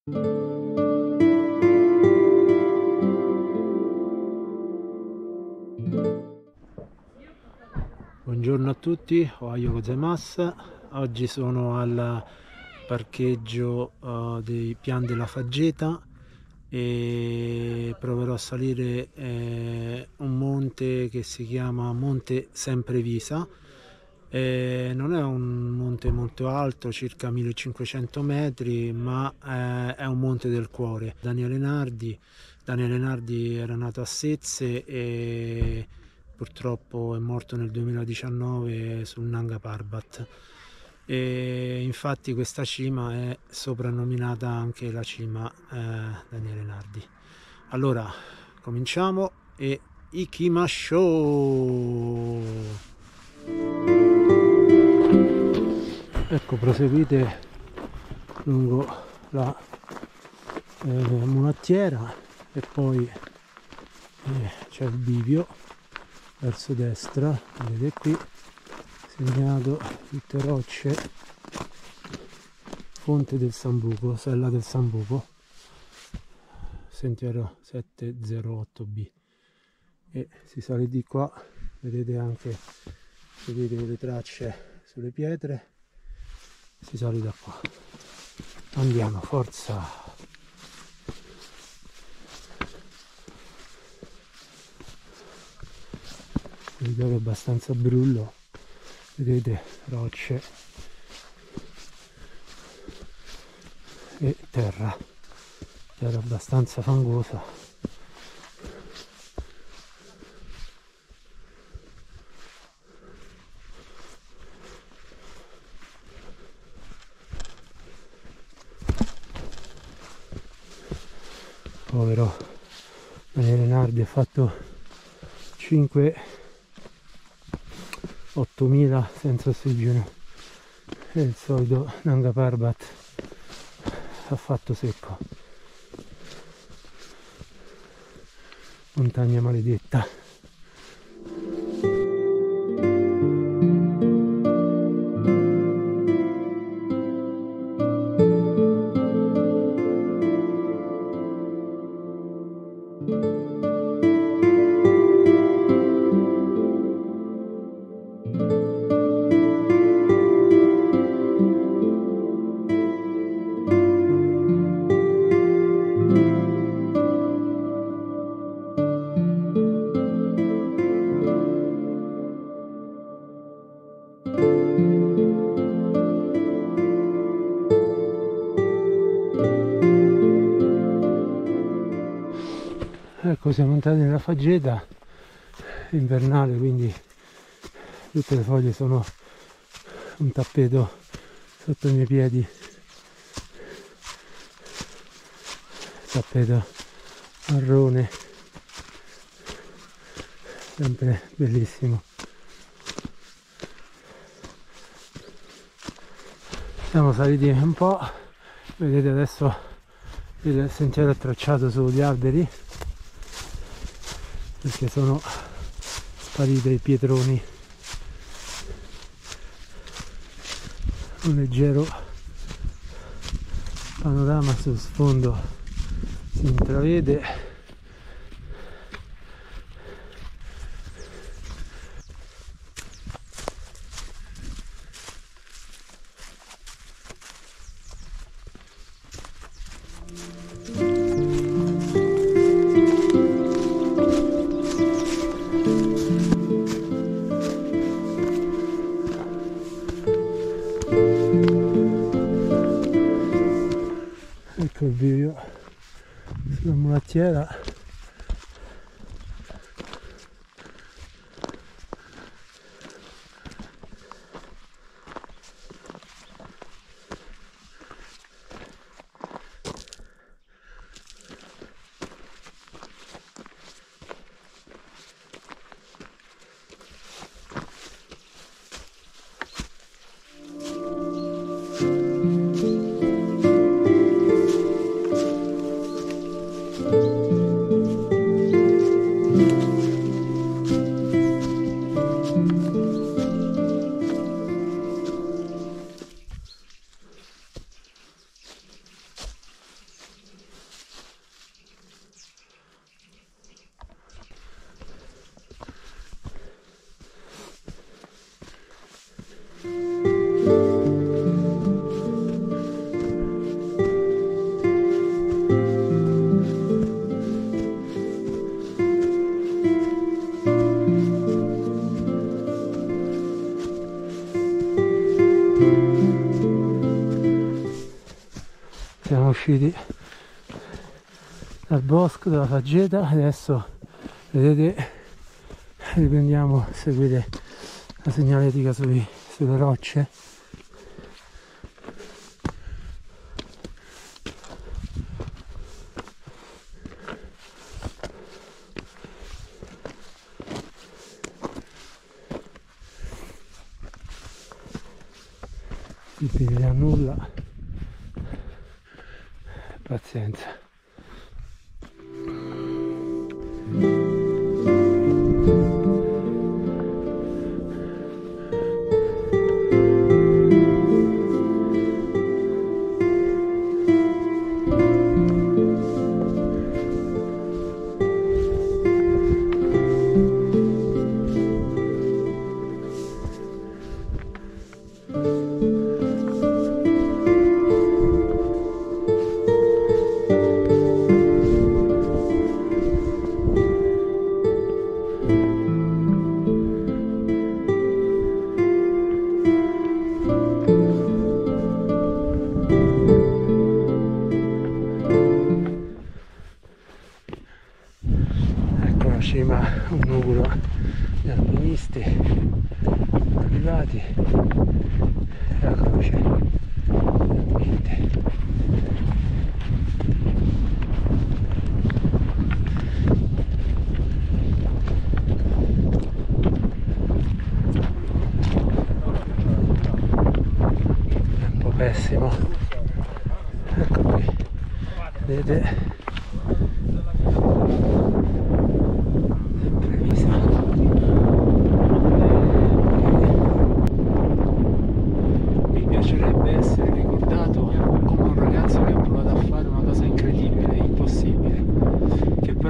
Buongiorno a tutti, Ohayo gozaimasu. Oggi sono al parcheggio dei Pian della Faggeta e proverò a salire un monte che si chiama Monte Semprevisa. Non è un monte molto alto, circa 1500 metri, ma è un monte del cuore. Daniele Nardi era nato a Sezze e purtroppo è morto nel 2019 sul Nanga Parbat, e infatti questa cima è soprannominata anche la cima Daniele Nardi. Allora cominciamo e ikimashou! Ecco, proseguite lungo la mulattiera e poi c'è il bivio verso destra, vedete qui segnato tutte rocce, fonte del Sambuco, sella del Sambuco, sentiero 708B, e si sale di qua, vedete anche, vedete le tracce sulle pietre, si sale da qua. Andiamo, forza! Il luogo è abbastanza brullo, vedete rocce e terra abbastanza fangosa. Povero Daniele Nardi, ha fatto 8.000 senza ossigeno e il solito Nanga Parbat ha fatto secco. Montagna maledetta. Ecco, siamo entrati nella faggeta invernale, quindi tutte le foglie sono un tappeto sotto i miei piedi, tappeto marrone, sempre bellissimo. Siamo saliti un po', vedete adesso il sentiero è tracciato sugli alberi perché sono spariti i pietroni. Un leggero panorama sul sfondo si intravede. Ecco il bivio sulla mulattiera. usciti dal bosco della faggeta, adesso vedete riprendiamo a seguire la segnaletica sulle rocce. Non finirà nulla, pazienza. Cima un nugolo di alpinisti arrivati e la croce finalmente. È un po' pessimo, ecco qui, vedete.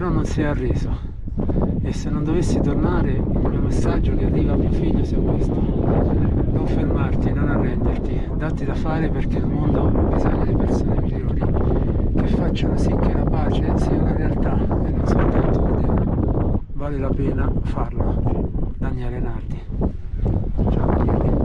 Non si è arreso, e se non dovessi tornare il mio messaggio che arriva a mio figlio sia questo: non fermarti, non arrenderti, datti da fare, perché il mondo ha bisogno di persone migliori che facciano sì che la pace sia una realtà e non soltanto un'idea. Vale la pena farlo. Daniele Nardi. Ciao Daniele.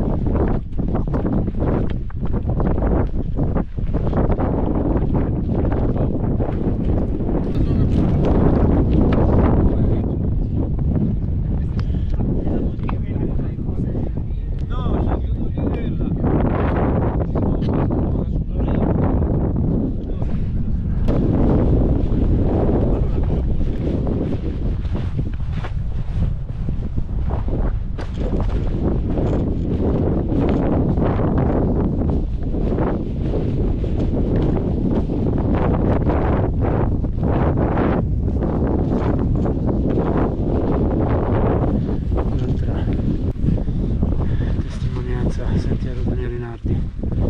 Sentiero Daniele Nardi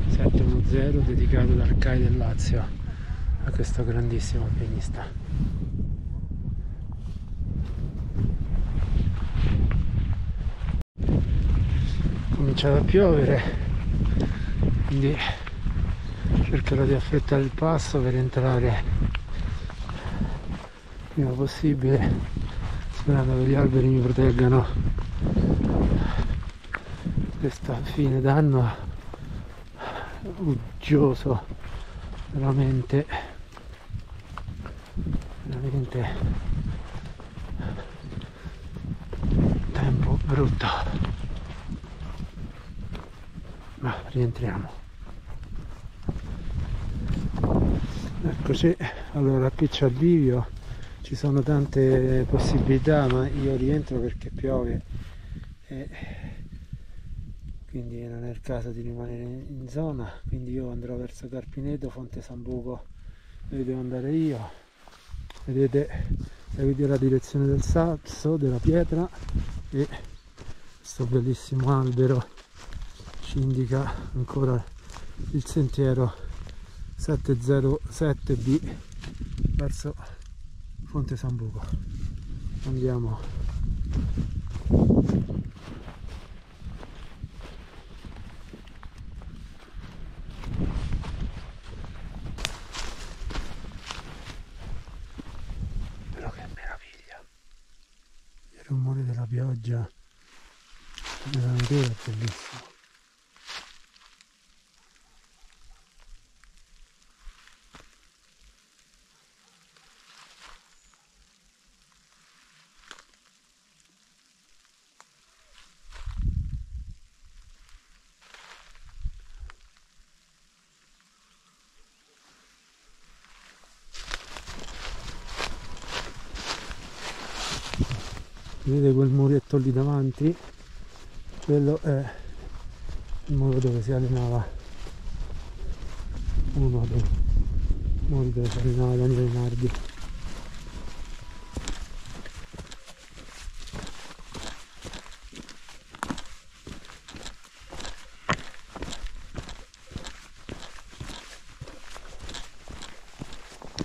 710, dedicato dal CAI del Lazio a questo grandissimo alpinista. Comincia a piovere, quindi cercherò di affrettare il passo per entrare il prima possibile, sperando che gli alberi mi proteggano questa fine d'anno uggioso, veramente tempo brutto, ma rientriamo. Eccoci, allora qui c'è il bivio, ci sono tante possibilità, ma io rientro perché piove e quindi non è il caso di rimanere in zona, quindi io andrò verso Carpineto, Fonte San Buco dove devo andare io. Vedete la direzione del sasso, della pietra, e questo bellissimo albero ci indica ancora il sentiero 707B verso Fonte San Buco. Andiamo. Il rumore della pioggia della natura è bellissimo. vedete quel muretto lì davanti? Quello è il muro dove si allenava, uno dei muri dove si allenava Daniele Nardi.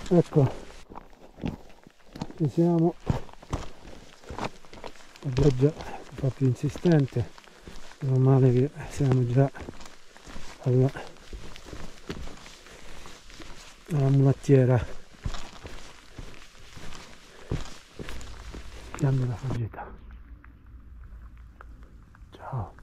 Ecco, ci siamo. La pioggia un po' più insistente, meno male che siamo già alla mulattiera. Piano la Fageta. Ciao.